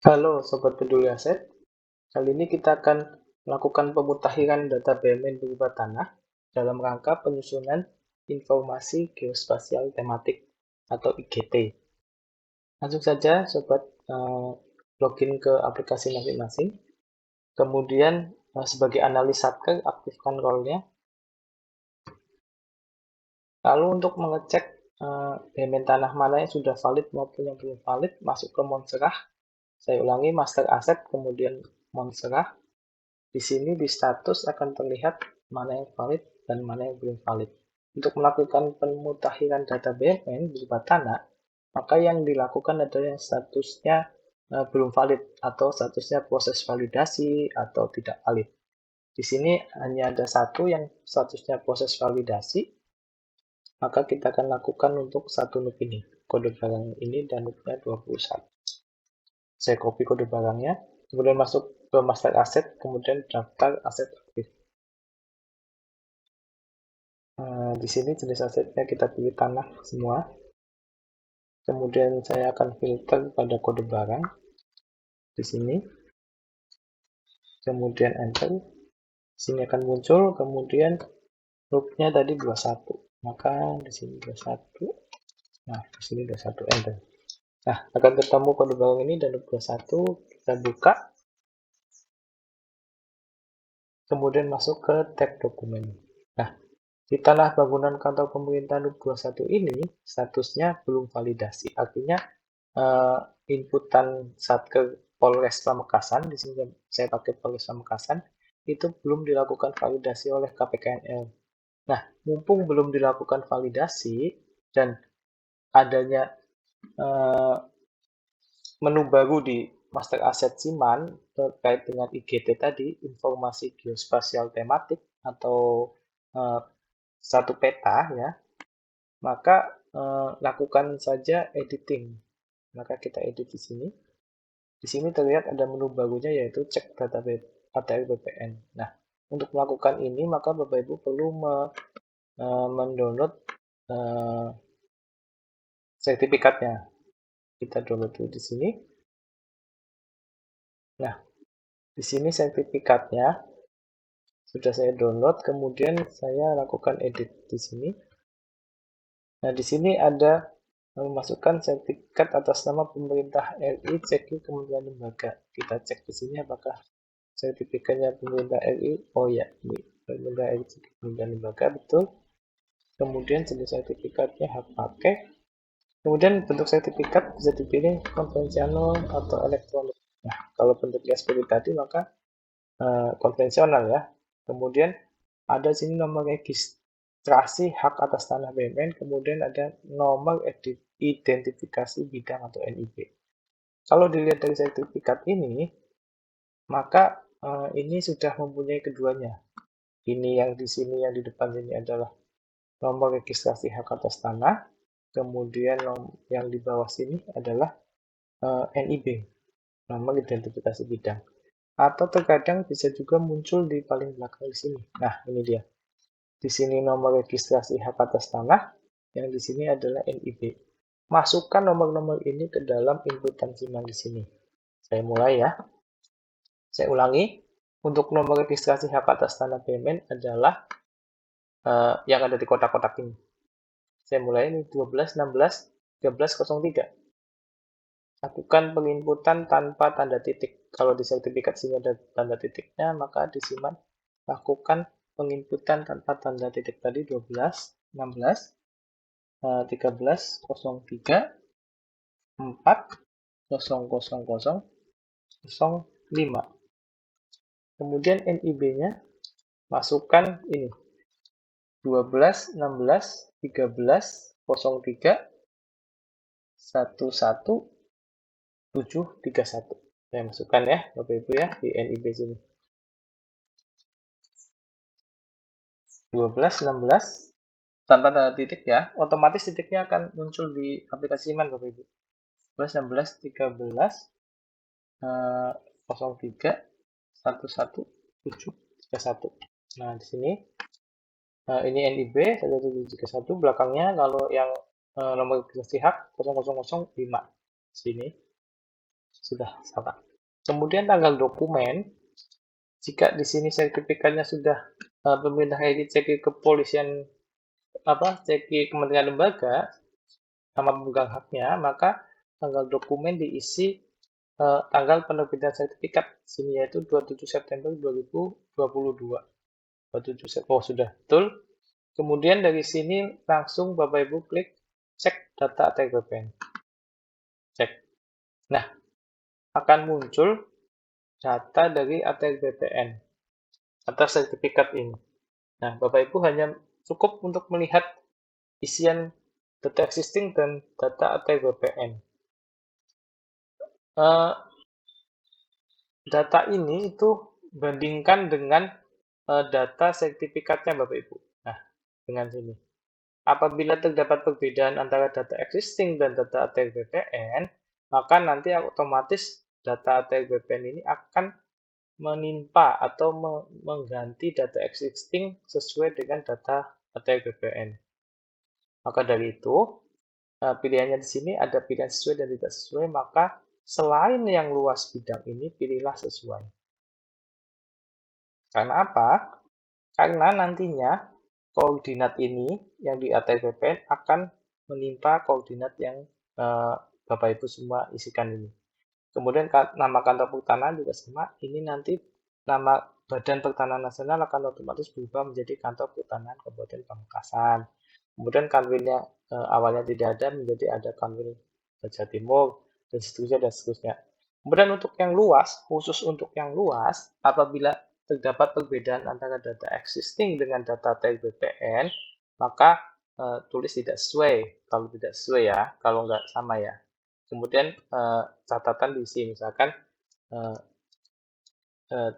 Halo Sobat Peduli Aset, kali ini kita akan melakukan pemutahiran data BMN berupa tanah dalam rangka penyusunan informasi geospasial tematik atau IGT. Langsung saja Sobat login ke aplikasi masing-masing, kemudian sebagai analis satker aktifkan role-nya. Lalu untuk mengecek BMN tanah mana yang sudah valid maupun yang belum valid, masuk ke Monserah. Saya ulangi, master aset, kemudian Monserah. Di sini di status akan terlihat mana yang valid dan mana yang belum valid. Untuk melakukan pemutahiran data BMN berupa tanah, maka yang dilakukan adalah yang statusnya belum valid atau statusnya proses validasi atau tidak valid. Di sini hanya ada satu yang statusnya proses validasi, maka kita akan lakukan untuk satu NUP ini, kode barang ini dan NUP-nya 21. Saya copy kode barangnya, kemudian masuk ke master aset, kemudian daftar aset aktif. Di sini jenis asetnya kita pilih tanah semua. Kemudian saya akan filter pada kode barang di sini. Kemudian enter. Di sini akan muncul, kemudian loop-nya tadi 21. Maka di sini 21. Nah, di sini 21 enter. Nah, akan ketemu kode barang ini dan loop 21, kita buka. Kemudian masuk ke tab dokumen. Nah, di tanah bangunan kantor pemerintah NUP 21 ini statusnya belum validasi. Artinya inputan Satker Polres Pamekasan, di sini saya pakai Polres Pamekasan, itu belum dilakukan validasi oleh KPKNL. Nah, mumpung belum dilakukan validasi dan adanya menu baru di master aset Siman terkait dengan IGT tadi, informasi geospasial tematik atau satu peta ya, maka lakukan saja editing. Maka kita edit di sini. Di sini terlihat ada menu barunya yaitu cek data ATR BPN. Nah, untuk melakukan ini maka Bapak Ibu perlu mendownload sertifikatnya. Kita download dulu di sini. Nah, di sini sertifikatnya sudah saya download, kemudian saya lakukan edit di sini. Nah, di sini ada memasukkan sertifikat atas nama pemerintah RI CEKI Kementerian Lembaga. Kita cek di sini apakah sertifikatnya pemerintah RI. Oh ya, ini pemerintah RI CEKI Kementerian Lembaga, betul. Kemudian jenis sertifikatnya hak pakai. Kemudian bentuk sertifikat bisa dipilih konvensional atau elektronik. Nah, kalau bentuknya seperti tadi maka konvensional ya. Kemudian ada sini nomor registrasi hak atas tanah BMN, kemudian ada nomor identifikasi bidang atau NIB. Kalau dilihat dari sertifikat ini, maka ini sudah mempunyai keduanya. Ini yang di sini, yang di depan ini adalah nomor registrasi hak atas tanah, kemudian yang di bawah sini adalah NIB, nomor identifikasi bidang. Atau terkadang bisa juga muncul di paling belakang di sini. Nah, ini dia. Di sini nomor registrasi hak atas tanah, yang di sini adalah NIB. Masukkan nomor-nomor ini ke dalam inputan Siman di sini. Saya mulai ya. Saya ulangi. Untuk nomor registrasi hak atas tanah BMN adalah yang ada di kotak-kotak ini. Saya mulai ini 12, 16, 1303. Lakukan penginputan tanpa tanda titik. Kalau di sertifikat sini ada tanda titiknya, maka di Siman lakukan penginputan tanpa tanda titik tadi 12, 16, 13, 03, 4, 000, 05. Kemudian NIB-nya masukkan ini 12, 16, 13, 03, 11, 731. Saya masukkan ya Bapak Ibu ya di NIB sini. 12, 16 tanpa tanda titik ya, otomatis titiknya akan muncul di aplikasi Siman Bapak Ibu. 12, 16, 13, 03, 11, 731. Nah, di sini ini NIB 1731, belakangnya kalau yang nomor registrasi hak 0005 sini. Sudah sama. Kemudian tanggal dokumen, jika di sini sertifikatnya sudah pemerintah RI cek ke kepolisian cek Kementerian Lembaga sama pemegang haknya, maka tanggal dokumen diisi tanggal penerbitan sertifikat sini yaitu 27 September 2022. 27 September. Oh, sudah betul. Kemudian dari sini langsung Bapak Ibu klik cek data ATR BPN. Cek. Nah, akan muncul data dari ATR BPN atas sertifikat ini. Nah, Bapak Ibu hanya cukup untuk melihat isian data existing dan data ATR BPN. Data ini itu bandingkan dengan data sertifikatnya Bapak Ibu. Nah, dengan sini. Apabila terdapat perbedaan antara data existing dan data ATR BPN, maka nanti otomatis data ATR BPN ini akan menimpa atau mengganti data existing sesuai dengan data ATR BPN. Maka dari itu, pilihannya di sini ada pilihan sesuai dan tidak sesuai, maka selain yang luas bidang ini, pilihlah sesuai. Karena apa? Karena nantinya koordinat ini yang di ATR BPN akan menimpa koordinat yang Bapak Ibu semua isikan ini. Kemudian nama kantor pertanahan juga sama. Ini nanti nama Badan Pertanahan Nasional akan otomatis berubah menjadi Kantor Pertanahan Kabupaten Pamekasan. Kemudian kanwilnya awalnya tidak ada menjadi ada kanwil Jawa Timur dan seterusnya dan seterusnya. Kemudian untuk yang luas, khusus untuk yang luas, apabila terdapat perbedaan antara data existing dengan data TBPN, maka tulis tidak sesuai. Kalau tidak sesuai ya, kalau nggak sama ya. Kemudian catatan diisi misalkan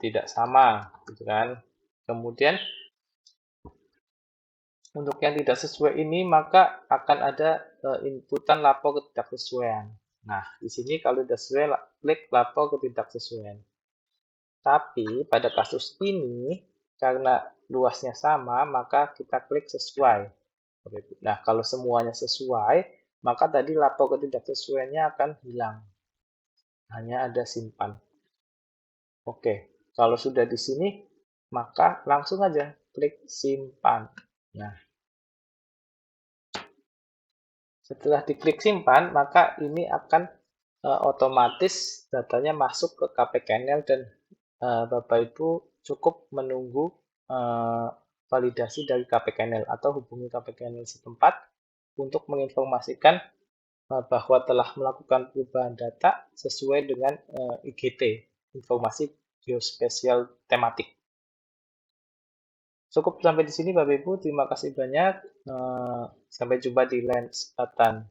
tidak sama, gitu kan. Kemudian untuk yang tidak sesuai ini maka akan ada inputan lapor ketidaksesuaian. Nah, di sini kalau tidak sesuai klik lapor ketidaksesuaian. Tapi pada kasus ini karena luasnya sama maka kita klik sesuai. Nah, kalau semuanya sesuai, maka tadi lapor ketidaksesuaiannya akan hilang. Hanya ada simpan. Oke, kalau sudah di sini, maka langsung aja klik simpan. Nah, setelah diklik simpan, maka ini akan otomatis datanya masuk ke KPKNL dan Bapak Ibu cukup menunggu validasi dari KPKNL atau hubungi KPKNL setempat untuk menginformasikan bahwa telah melakukan perubahan data sesuai dengan IGT, informasi geospasial tematik. Cukup sampai di sini Bapak Ibu, terima kasih banyak. Sampai jumpa di lain kesempatan.